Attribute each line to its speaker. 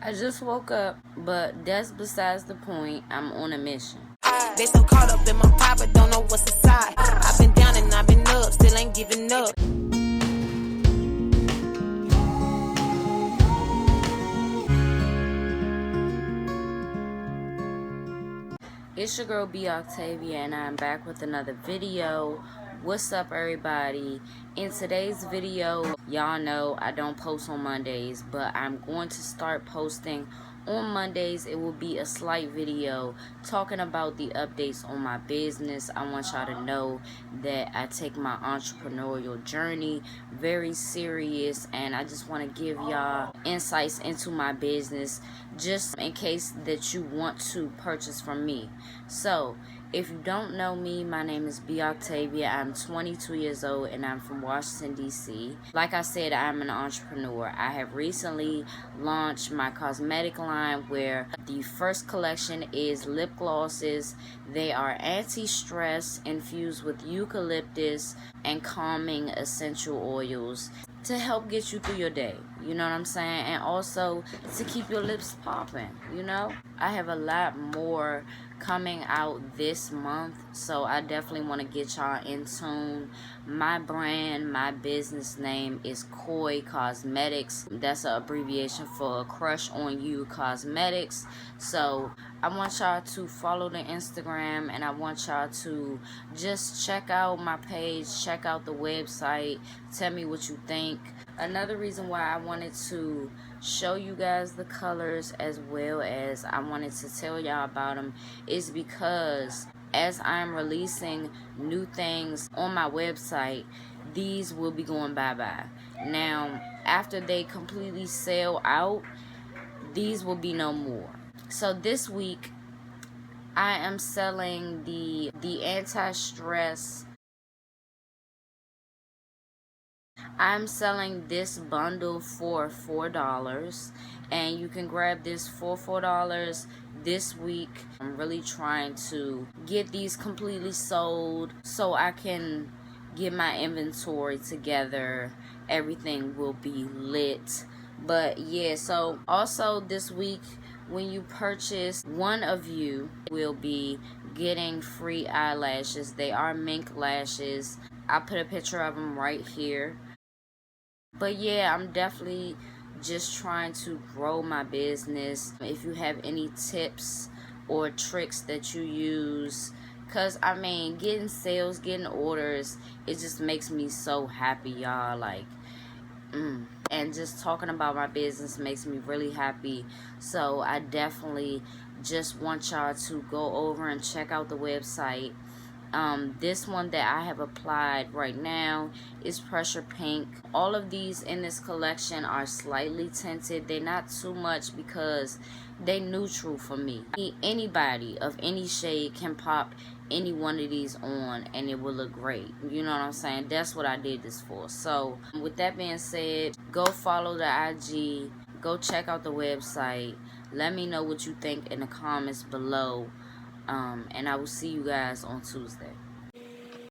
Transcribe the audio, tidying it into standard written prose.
Speaker 1: I just woke up, but that's besides the point. I'm on a mission.
Speaker 2: They so caught up in my pride, but don't know what's inside. I've been down and I've been up, still ain't giving up.
Speaker 1: It's your girl B Octavia, and I'm back with another video. What's up, everybody? In today's video, y'all know I don't post on Mondays, but I'm going to start posting on Mondays. It will be a slight video talking about the updates on my business. I want y'all to know that I take my entrepreneurial journey very serious, and I just want to give y'all insights into my business just in case that you want to purchase from me. So if you don't know me, my name is B Octavia. I'm 22 years old and I'm from Washington, D.C. Like I said, I'm an entrepreneur. I have recently launched my cosmetic line, where the first collection is lip glosses. They are anti-stress infused with eucalyptus and calming essential oils to help get you through your day, you know what I'm saying, and also to keep your lips popping, you know. I have a lot more coming out this month, so I definitely want to get y'all in tune. My brand, my business name is Koi Cosmetics. That's an abbreviation for Crush on You Cosmetics. So I want y'all to follow the Instagram, and I want y'all to just check out my page, check out the website, tell me what you think. Another reason why I wanted to show you guys the colors as well as I wanted to tell y'all about them is because as I'm releasing new things on my website, these will be going bye-bye. Now, after they completely sell out, these will be no more. So this week, I am selling the anti-stress. I'm selling this bundle for $4, and you can grab this for $4 this week. I'm really trying to get these completely sold so I can get my inventory together. Everything will be lit. But yeah, so also this week, when you purchase, one of you will be getting free eyelashes. They are mink lashes. I put a picture of them right here. But yeah, I'm definitely just trying to grow my business. If you have any tips or tricks that you use, because I mean, getting sales, getting orders, it just makes me so happy, y'all. Like, and just talking about my business makes me really happy. So I definitely just want y'all to go over and check out the website. This one that I have applied right now is pressure pink. All of these in this collection are slightly tinted. They're not too much because they neutral for me. Anybody of any shade can pop any one of these on and it will look great. You know what I'm saying? That's what I did this for. So with that being said, go follow the IG, go check out the website. Let me know what you think in the comments below. And I will see you guys on Tuesday.